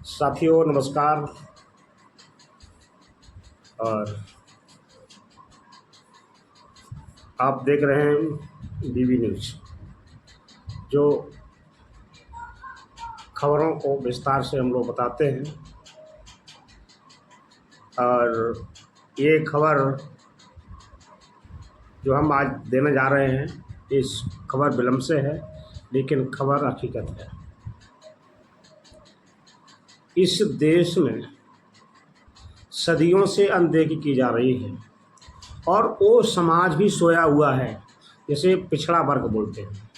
साथियों नमस्कार। और आप देख रहे हैं बीबी न्यूज़, जो खबरों को विस्तार से हम लोग बताते हैं। और ये खबर जो हम आज देने जा रहे हैं, इस खबर विलम्ब से है, लेकिन खबर हकीकत है। इस देश में सदियों से अनदेखी की जा रही है और वो समाज भी सोया हुआ है, जिसे पिछड़ा वर्ग बोलते हैं।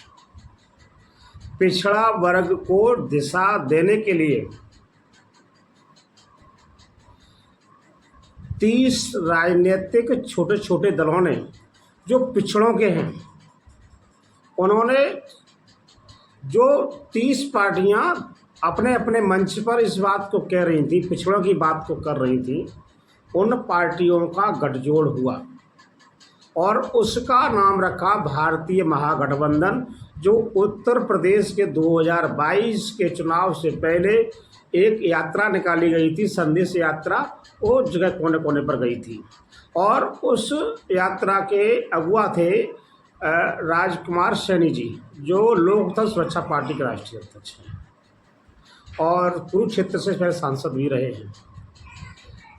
पिछड़ा वर्ग को दिशा देने के लिए 30 राजनीतिक छोटे छोटे दलों ने, जो पिछड़ों के हैं, उन्होंने जो 30 पार्टियां अपने अपने मंच पर इस बात को कह रही थी, पिछड़ों की बात को कर रही थी, उन पार्टियों का गठजोड़ हुआ और उसका नाम रखा भारतीय महागठबंधन, जो उत्तर प्रदेश के 2022 के चुनाव से पहले एक यात्रा निकाली गई थी, संदेश यात्रा, वो जगह कोने कोने पर गई थी। और उस यात्रा के अगुवा थे राजकुमार सैनी जी, जो लोकतंत्र सुरक्षा पार्टी के राष्ट्रीय अध्यक्ष हैं और कुरुक्षेत्र से पहले सांसद भी रहे हैं।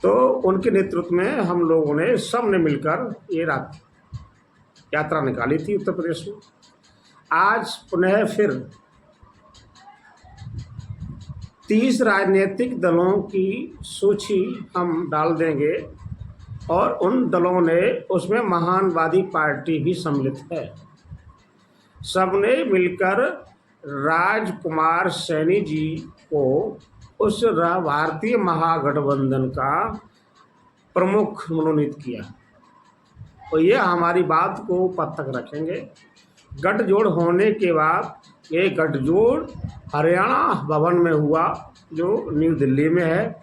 तो उनके नेतृत्व में हम लोगों ने सब ने मिलकर ये यात्रा निकाली थी उत्तर प्रदेश में। आज पुनः फिर 30 राजनीतिक दलों की सूची हम डाल देंगे और उन दलों ने, उसमें महानवादी पार्टी भी सम्मिलित है, सबने मिलकर राजकुमार सैनी जी को उस भारतीय महागठबंधन का प्रमुख मनोनीत किया। तो ये हमारी बात को पद तक रखेंगे। गठजोड़ होने के बाद, ये गठजोड़ हरियाणा भवन में हुआ, जो न्यू दिल्ली में है।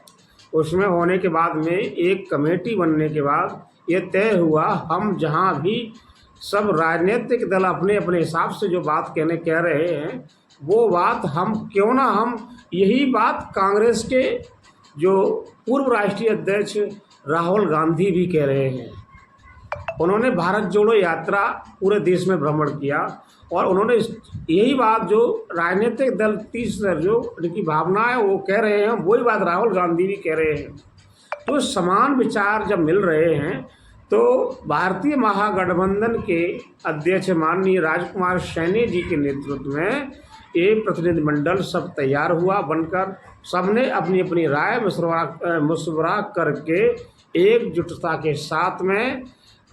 उसमें होने के बाद में एक कमेटी बनने के बाद ये तय हुआ, हम जहाँ भी सब राजनीतिक दल अपने अपने हिसाब से जो बात कह रहे हैं, वो बात हम क्यों ना, हम यही बात कांग्रेस के जो पूर्व राष्ट्रीय अध्यक्ष राहुल गांधी भी कह रहे हैं। उन्होंने भारत जोड़ो यात्रा पूरे देश में भ्रमण किया और उन्होंने यही बात, जो राजनीतिक दल 30 जो उनकी भावना है वो कह रहे हैं, वही बात राहुल गांधी भी कह रहे हैं। तो समान विचार जब मिल रहे हैं, तो भारतीय महागठबंधन के अध्यक्ष माननीय राजकुमार सैनी जी के नेतृत्व में एक प्रतिनिधिमंडल सब तैयार हुआ बनकर। सबने अपनी अपनी राय मशवरा करके एकजुटता के साथ में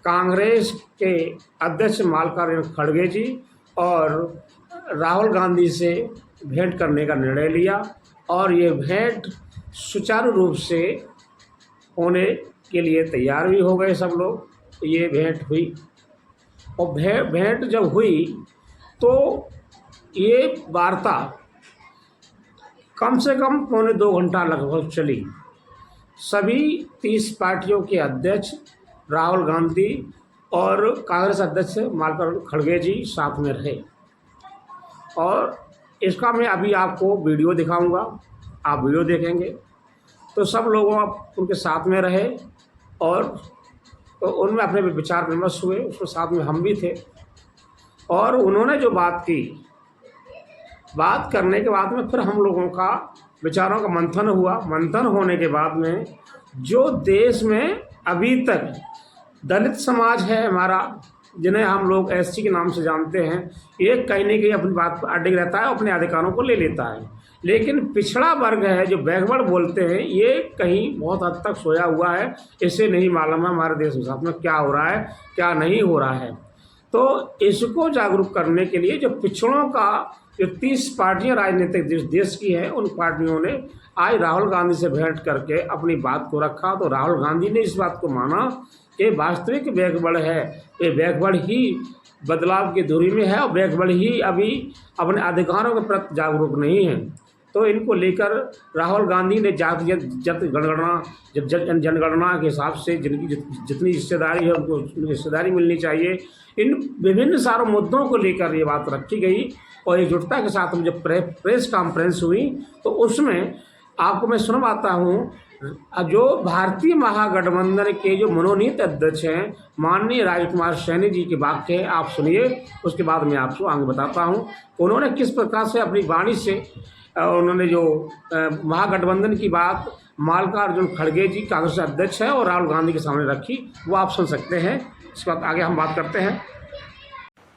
कांग्रेस के अध्यक्ष मल्लिकार्जुन खड़गे जी और राहुल गांधी से भेंट करने का निर्णय लिया और ये भेंट सुचारू रूप से होने के लिए तैयार भी हो गए सब लोग। ये भेंट हुई और भेंट जब हुई तो ये वार्ता कम से कम पौने 2 घंटा लगभग चली। सभी 30 पार्टियों के अध्यक्ष राहुल गांधी और कांग्रेस अध्यक्ष मल्लिकार्जुन खड़गे जी साथ में रहे और इसका मैं अभी आपको वीडियो दिखाऊंगा, आप वीडियो देखेंगे। तो सब लोगों उनके साथ में रहे और तो उनमें अपने विचार विमर्श हुए, उसके साथ में हम भी थे। और उन्होंने जो बात की, बात करने के बाद में फिर हम लोगों का विचारों का मंथन हुआ। मंथन होने के बाद में जो देश में अभी तक दलित समाज है हमारा, जिन्हें हम लोग एससी के नाम से जानते हैं, ये कहीं न कहीं अपनी बात पर अडिग रहता है, अपने अधिकारों को ले लेता है। लेकिन पिछड़ा वर्ग है, जो बैकवर्ड बोलते हैं, ये कहीं बहुत हद तक सोया हुआ है। इसे नहीं मालूम है हमारे देश के साथ में क्या हो रहा है, क्या नहीं हो रहा है। तो इसको जागरूक करने के लिए जो पिछड़ों का, जो 30 पार्टियां राजनीतिक देश की हैं, उन पार्टियों ने आज राहुल गांधी से भेंट करके अपनी बात को रखा। तो राहुल गांधी ने इस बात को माना कि वास्तविक बैकवर्ड है, ये बैकवर्ड ही बदलाव की धुरी में है और बैकवर्ड ही अभी अपने अधिकारों के प्रति जागरूक नहीं है। तो इनको लेकर राहुल गांधी ने जनगणना के हिसाब से जिनकी जितनी हिस्सेदारी है उनको हिस्सेदारी मिलनी चाहिए, इन विभिन्न सारे मुद्दों को लेकर ये बात रखी गई। और एकजुटता के साथ जब प्रेस कॉन्फ्रेंस हुई तो उसमें आपको मैं सुनवाता हूँ। जो भारतीय महागठबंधन के जो मनोनीत अध्यक्ष हैं माननीय राजकुमार सैनी जी के वाक्य है, आप सुनिए, उसके बाद मैं आपको आगे बताता हूँ उन्होंने किस प्रकार से अपनी वाणी से उन्होंने जो महागठबंधन की बात मल्लिकार्जुन खड़गे जी कांग्रेस अध्यक्ष है और राहुल गांधी के सामने रखी, वो आप सुन सकते हैं। इसके बाद आगे हम बात करते हैं।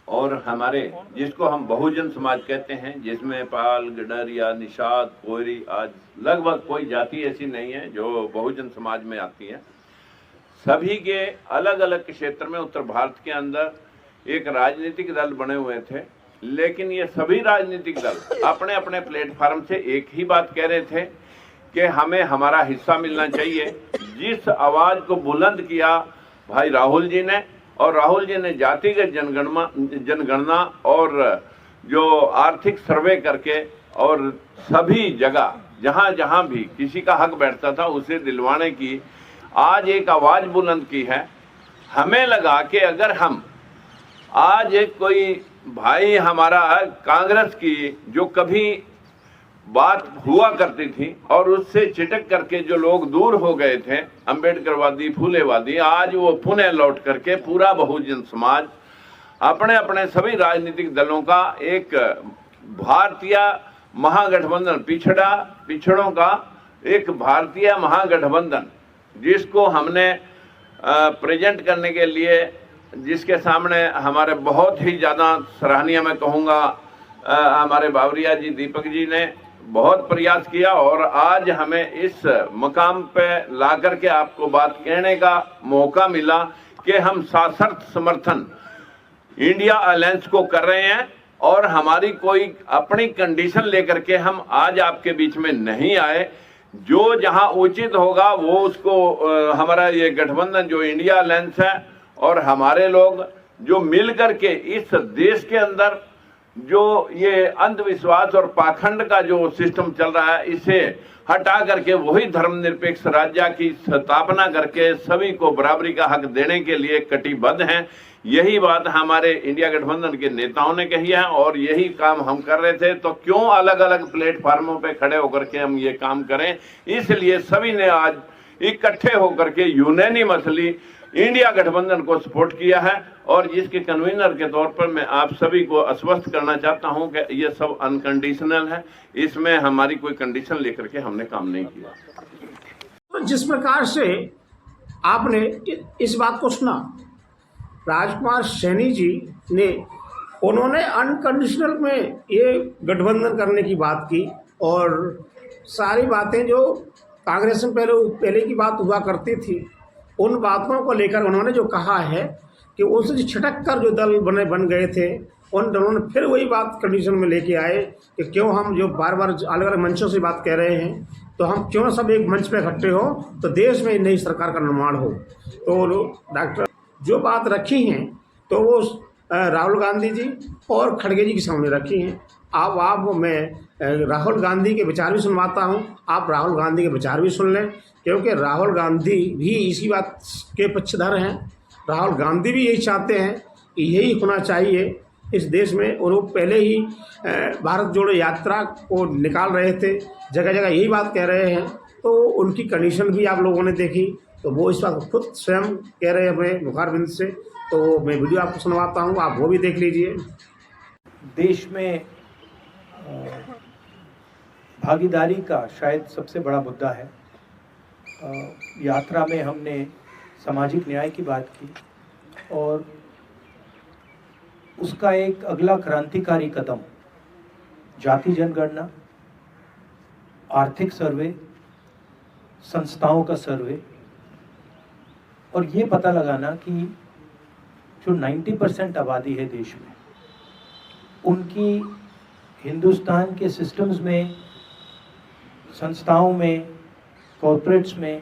और हमारे जिसको हम बहुजन समाज कहते हैं, जिसमें पाल, गडरिया, निषाद, कोयरी, आज लगभग कोई जाति ऐसी नहीं है जो बहुजन समाज में आती है। सभी के अलग अलग क्षेत्र में उत्तर भारत के अंदर एक राजनीतिक दल बने हुए थे, लेकिन ये सभी राजनीतिक दल अपने अपने प्लेटफार्म से एक ही बात कह रहे थे कि हमें हमारा हिस्सा मिलना चाहिए। जिस आवाज को बुलंद किया भाई राहुल जी ने, और राहुल जी ने जातिगत जनगणना और जो आर्थिक सर्वे करके और सभी जगह जहां जहां भी किसी का हक बैठता था उसे दिलवाने की आज एक आवाज बुलंद की है। हमें लगा कि अगर हम आज एक कोई भाई हमारा कांग्रेस की जो कभी बात हुआ करती थी और उससे चिटक करके जो लोग दूर हो गए थे, अंबेडकरवादी, फूलेवादी, आज वो पुनः लौट करके पूरा बहुजन समाज अपने अपने सभी राजनीतिक दलों का एक भारतीय महागठबंधन, पिछड़ों का एक भारतीय महागठबंधन, जिसको हमने प्रेजेंट करने के लिए, जिसके सामने हमारे बहुत ही ज़्यादा सराहनीय मैं कहूँगा हमारे बावरिया जी, दीपक जी ने बहुत प्रयास किया और आज हमें इस मकाम पे ला करके आपको बात कहने का मौका मिला कि हम सशर्त समर्थन इंडिया अलायंस को कर रहे हैं और हमारी कोई अपनी कंडीशन लेकर के हम आज आपके बीच में नहीं आए। जो जहां उचित होगा वो उसको हमारा ये गठबंधन जो इंडिया अलायंस है और हमारे लोग जो मिल करके इस देश के अंदर जो ये अंधविश्वास और पाखंड का जो सिस्टम चल रहा है, इसे हटा करके वही धर्मनिरपेक्ष राज्य की स्थापना करके सभी को बराबरी का हक देने के लिए कटिबद्ध हैं। यही बात हमारे इंडिया गठबंधन के नेताओं ने कही है और यही काम हम कर रहे थे। तो क्यों अलग अलग प्लेटफार्मों पे खड़े होकर के हम ये काम करें, इसलिए सभी ने आज इकट्ठे होकर के यूनानिमसली इंडिया गठबंधन को सपोर्ट किया है। और जिसके कन्वीनर के तौर पर मैं आप सभी को आश्वस्त करना चाहता हूं कि ये सब अनकंडीशनल है, इसमें हमारी कोई कंडीशन लेकर के हमने काम नहीं किया। तो जिस प्रकार से आपने इस बात को सुना, राजकुमार सैनी जी ने, उन्होंने अनकंडीशनल में ये गठबंधन करने की बात की और सारी बातें जो कांग्रेस में पहले की बात हुआ करती थी उन बातों को लेकर उन्होंने जो कहा है कि उससे छिटक कर जो दल बन गए थे, उन दलों ने फिर वही बात कंडीशन में लेके आए कि क्यों हम जो बार बार अलग अलग मंचों से बात कह रहे हैं, तो हम क्यों ना सब एक मंच पे इकट्ठे हो तो देश में नई सरकार का निर्माण हो। तो डॉक्टर जो बात रखी हैं तो वो राहुल गांधी जी और खड़गे जी के सामने रखी हैं। आप मैं राहुल गांधी के विचार भी सुनवाता हूं, आप राहुल गांधी के विचार भी सुन लें, क्योंकि राहुल गांधी भी इसी बात के पक्षधर हैं। राहुल गांधी भी यही चाहते हैं कि यही होना चाहिए इस देश में, और वो पहले ही भारत जोड़ो यात्रा को निकाल रहे थे, जगह जगह यही बात कह रहे हैं। तो उनकी कंडीशन भी आप लोगों ने देखी, तो वो इस बात को खुद स्वयं कह रहे हैं अपने मुखारबिंद से। तो मैं वीडियो आपको सुनवाता हूँ, आप वो भी देख लीजिए। देश में भागीदारी का शायद सबसे बड़ा मुद्दा है। यात्रा में हमने सामाजिक न्याय की बात की और उसका एक अगला क्रांतिकारी कदम जाति जनगणना, आर्थिक सर्वे, संस्थाओं का सर्वे और ये पता लगाना कि जो 90% आबादी है देश में, उनकी हिंदुस्तान के सिस्टम्स में, संस्थाओं में, कॉर्पोरेट्स में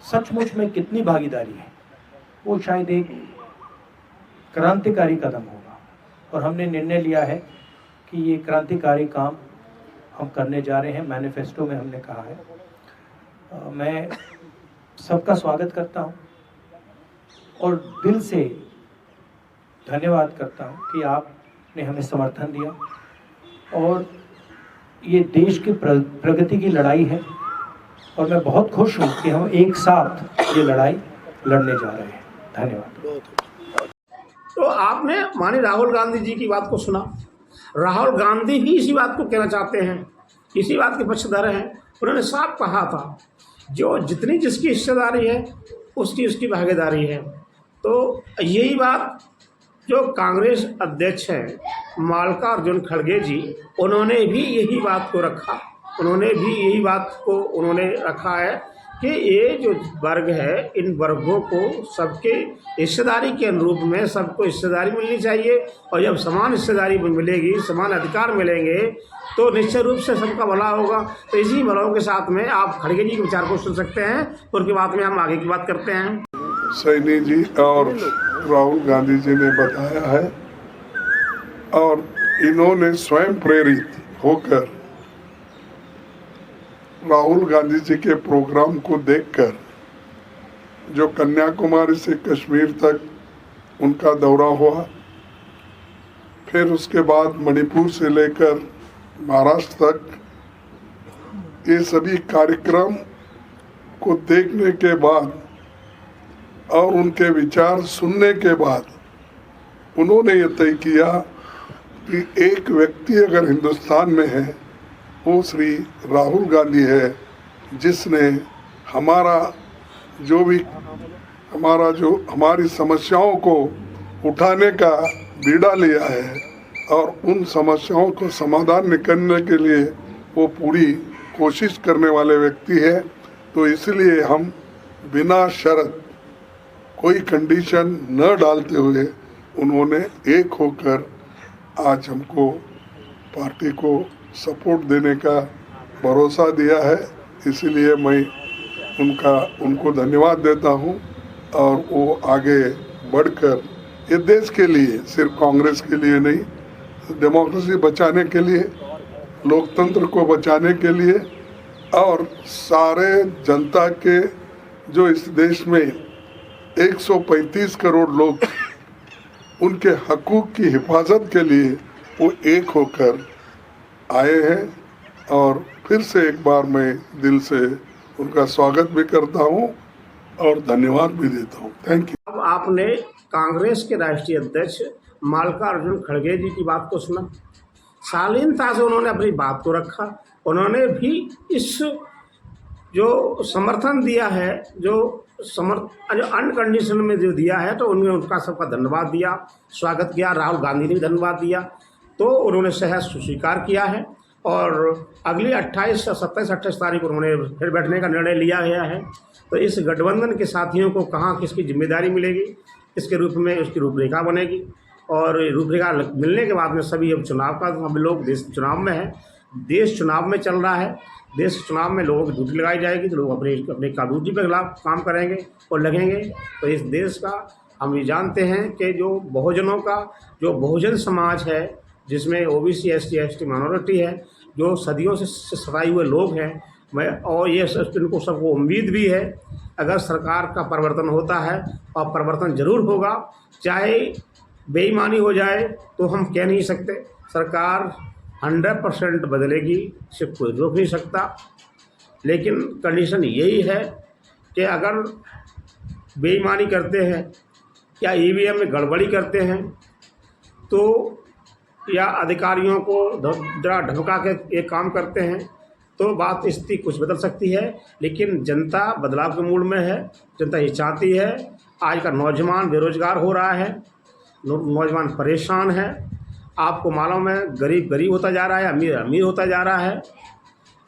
सचमुच में कितनी भागीदारी है, वो शायद एक क्रांतिकारी कदम होगा। और हमने निर्णय लिया है कि ये क्रांतिकारी काम हम करने जा रहे हैं। मैनिफेस्टो में हमने कहा है। मैं सबका स्वागत करता हूँ और दिल से धन्यवाद करता हूँ कि आपने हमें समर्थन दिया और ये देश की प्रगति की लड़ाई है और मैं बहुत खुश हूँ कि हम एक साथ ये लड़ाई लड़ने जा रहे हैं। धन्यवाद। तो आपने माननीय राहुल गांधी जी की बात को सुना। राहुल गांधी भी इसी बात को कहना चाहते हैं, इसी बात के पक्षधर हैं। उन्होंने साफ कहा था जो जितनी जिसकी हिस्सेदारी है उसकी भागीदारी है। तो यही बात जो कांग्रेस अध्यक्ष हैं मल्लिकार्जुन खड़गे जी, उन्होंने भी यही बात को रखा। उन्होंने भी यही बात को उन्होंने रखा है कि ये जो वर्ग है इन वर्गों को सबके हिस्सेदारी के अनुरूप में सबको हिस्सेदारी मिलनी चाहिए, और जब समान हिस्सेदारी मिलेगी, समान अधिकार मिलेंगे तो निश्चित रूप से सबका भला होगा। तो इसी भलाओं के साथ में आप खड़गे जी के विचार को सुन सकते हैं, उनकी बात में हम आगे की बात करते हैं। सैनी जी और राहुल गांधी जी ने बताया है और इन्होंने स्वयं प्रेरित होकर राहुल गांधी जी के प्रोग्राम को देखकर जो कन्याकुमारी से कश्मीर तक उनका दौरा हुआ, फिर उसके बाद मणिपुर से लेकर महाराष्ट्र तक, ये सभी कार्यक्रम को देखने के बाद और उनके विचार सुनने के बाद उन्होंने ये तय किया कि एक व्यक्ति अगर हिंदुस्तान में है वो श्री राहुल गांधी है, जिसने हमारी समस्याओं को उठाने का बीड़ा लिया है और उन समस्याओं को समाधान निकालने के लिए वो पूरी कोशिश करने वाले व्यक्ति है। तो इसलिए हम बिना शर्त कोई कंडीशन न डालते हुए उन्होंने एक होकर आज हमको पार्टी को सपोर्ट देने का भरोसा दिया है। इसलिए मैं उनको धन्यवाद देता हूं और वो आगे बढ़कर ये देश के लिए, सिर्फ कांग्रेस के लिए नहीं, डेमोक्रेसी बचाने के लिए, लोकतंत्र को बचाने के लिए और सारे जनता के जो इस देश में 135 करोड़ लोग उनके हकूक़ की हिफाजत के लिए वो एक होकर आए हैं। और फिर से एक बार मैं दिल से उनका स्वागत भी करता हूं और धन्यवाद भी देता हूं। Thank you. अब आपने कांग्रेस के राष्ट्रीय अध्यक्ष मल्लिकार्जुन खड़गे जी की बात को सुना। शालीनता से उन्होंने अपनी बात को रखा। उन्होंने भी इस जो समर्थन दिया है, जो अनकंडीशन में जो दिया है, तो उन्होंने उनका सबका धन्यवाद दिया, स्वागत किया। राहुल गांधी ने भी धन्यवाद दिया। तो उन्होंने सहज स्वीकार किया है और अगली 27 तारीख को उन्होंने फिर बैठने का निर्णय लिया गया है। तो इस गठबंधन के साथियों को कहाँ किसकी जिम्मेदारी मिलेगी, इसके रूप में उसकी रूपरेखा बनेगी और रूपरेखा मिलने के बाद में सभी अब चुनाव का, हम लोग देश चुनाव में है, देश चुनाव में चल रहा है। देश चुनाव में लोगों की ड्यूटी लगाई जाएगी तो लोग अपने ड्यूटी पर खिलाफ काम करेंगे और लगेंगे। तो इस देश का हम ये जानते हैं कि जो बहुजनों का जो बहुजन समाज है, जिसमें ओबीसी ST माइनॉरिटी है, जो सदियों से सताए हुए लोग हैं, और ये इनको सबको उम्मीद भी है अगर सरकार का परिवर्तन होता है, और परिवर्तन ज़रूर होगा, चाहे बेईमानी हो जाए तो हम कह नहीं सकते। सरकार 100% बदलेगी, इसे कोई रोक नहीं सकता। लेकिन कंडीशन यही है कि अगर बेईमानी करते हैं या EVM में गड़बड़ी करते हैं तो, या अधिकारियों को जरा धमका के एक काम करते हैं तो बात स्थिति कुछ बदल सकती है। लेकिन जनता बदलाव के मूड में है, जनता ये चाहती है। आज का नौजवान बेरोजगार हो रहा है, नौजवान परेशान है। आपको मालूम है गरीब होता जा रहा है, अमीर होता जा रहा है।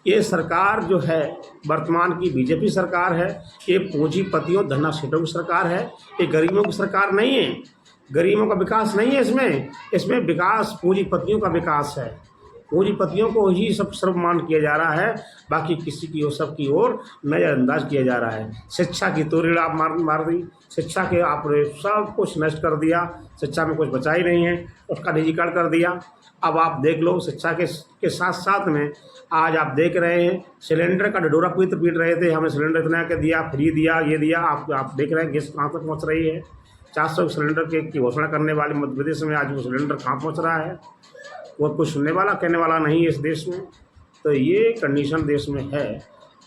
ये सरकार जो है वर्तमान की बीजेपी सरकार है, ये पूंजीपतियों धन्नासेठों की सरकार है, ये गरीबों की सरकार नहीं है। गरीबों का विकास नहीं है इसमें विकास पूंजीपतियों का विकास है। पूंजीपतियों को ही सब सर्वमान किया जा रहा है, बाकी किसी की और सबकी ओर नज़रअंदाज किया जा रहा है। शिक्षा की तोड़ी आप मार दी, शिक्षा के आपने सब कुछ नष्ट कर दिया, शिक्षा में कुछ बचा ही नहीं है, उसका निजीकरण कर दिया। अब आप देख लो, शिक्षा के साथ साथ में आज आप देख रहे हैं सिलेंडर का ढिढोरा पीट रहे थे, हमें सिलेंडर इतना के दिया, फ्री दिया, ये दिया। आप देख रहे हैं गैस कहाँ तक पहुँच रही है। 400 सिलेंडर की घोषणा करने वाले मध्य प्रदेश में आज वो सिलेंडर कहाँ पहुँच रहा है। और कुछ सुनने वाला कहने वाला नहीं है इस देश में। तो ये कंडीशन देश में है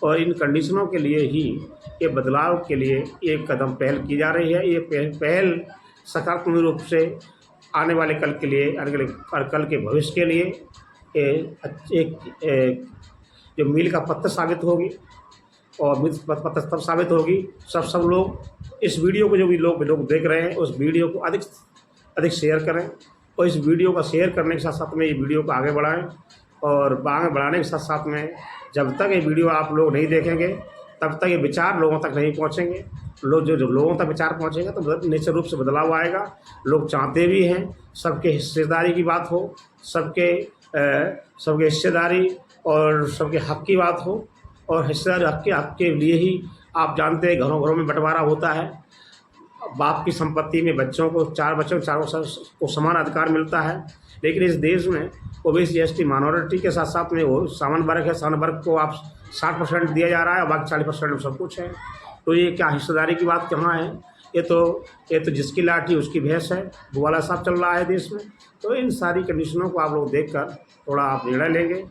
और इन कंडीशनों के लिए ही ये बदलाव के लिए एक कदम पहल की जा रही है। ये पहल सकारात्मक रूप से आने वाले कल के लिए, कल के भविष्य के लिए एक जो मील का पत्थर साबित होगी। और मील का पत्थर तब साबित होगी सब लोग इस वीडियो को, जो भी लोग देख रहे हैं, उस वीडियो को अधिक शेयर करें और इस वीडियो का शेयर करने के साथ साथ में ये वीडियो को आगे बढ़ाएं। और आगे बढ़ाने के साथ साथ में जब तक ये वीडियो आप लोग नहीं देखेंगे तब तक ये विचार लोगों तक नहीं पहुंचेंगे। जब लोगों तक विचार पहुंचेगा तो निश्चित रूप से बदलाव आएगा। लोग चाहते भी हैं सबके हिस्सेदारी की बात हो, सबके हिस्सेदारी और सबके हक की बात हो। और हिस्सेदारी हक के लिए ही आप जानते हैं घरों घरों में बंटवारा होता है। बाप की संपत्ति में बच्चों को, चारों को समान अधिकार मिलता है। लेकिन इस देश में ओबीसी एसटी माइनॉरिटी के साथ साथ में वो सामान्य वर्ग है, सामान्य वर्ग को आप 60% दिया जा रहा है, बाकी 40% में सब कुछ है। तो ये क्या हिस्सेदारी की बात कहाँ है? ये तो जिसकी लाठी उसकी भैंस है, वो वाला हिसाब चल रहा है देश में। तो इन सारी कंडीशनों को आप लोग देखकर थोड़ा आप निर्णय लेंगे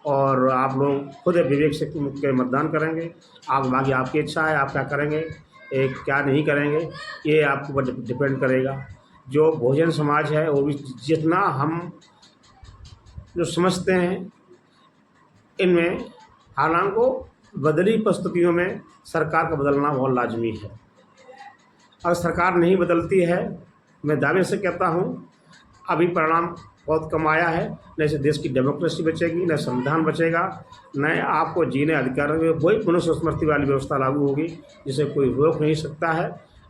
और आप लोग खुद विवेक से मतदान करेंगे। बाकी आपकी इच्छा है, आप क्या करेंगे, क्या नहीं करेंगे, ये आपके ऊपर डिपेंड करेगा। जो बहुजन समाज है वो भी जितना हम जो समझते हैं इनमें, हालांकि बदली परिस्थितियों में सरकार का बदलना बहुत लाजमी है। अगर सरकार नहीं बदलती है, मैं दावे से कहता हूँ अभी परिणाम बहुत कम आया है। न से देश की डेमोक्रेसी बचेगी, न संविधान बचेगा, न आपको जीने अधिकार, वही मनुष्य स्मृति वाली व्यवस्था लागू होगी जिसे कोई रोक नहीं सकता है।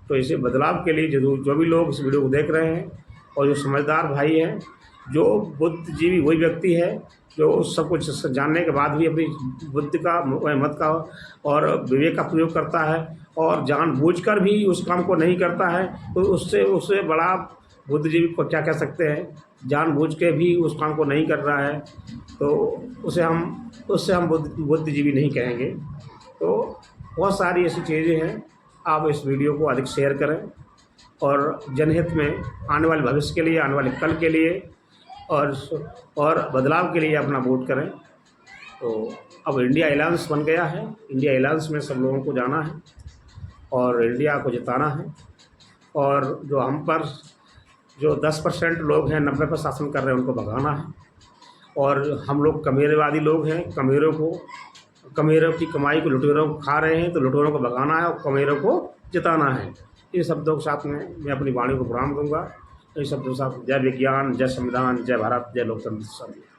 तो इसे बदलाव के लिए जो भी लोग इस वीडियो को देख रहे हैं और जो समझदार भाई हैं, जो बुद्धिजीवी वही व्यक्ति है जो सब कुछ जानने के बाद भी अपनी बुद्धि का, मत का और विवेक का प्रयोग करता है और जानबूझकर भी उस काम को नहीं करता है, तो उससे बड़ा बुद्धिजीवी को क्या कह सकते हैं? जानबूझ के भी उस काम को नहीं कर रहा है तो उससे हम बुद्धिजीवी नहीं कहेंगे। तो बहुत सारी ऐसी चीज़ें हैं। आप इस वीडियो को अधिक शेयर करें और जनहित में आने वाले भविष्य के लिए, आने वाले कल के लिए और बदलाव के लिए अपना वोट करें। तो अब इंडिया अलायंस बन गया है। इंडिया अलायंस में सब लोगों को जाना है और इंडिया को जिताना है। और जो हम पर जो 10% लोग हैं 90 पर शासन कर रहे हैं, उनको भगाना है। और हम लोग कमेरेवादी लोग हैं, कमेरों की कमाई को लुटेरों को खा रहे हैं, तो लुटेरों को भगाना है और कमेरों को जिताना है। इन शब्दों के साथ में मैं अपनी वाणी को प्रणाम दूंगा। इन शब्दों के साथ जय विज्ञान, जय संविधान, जय भारत, जय लोकतंत्र।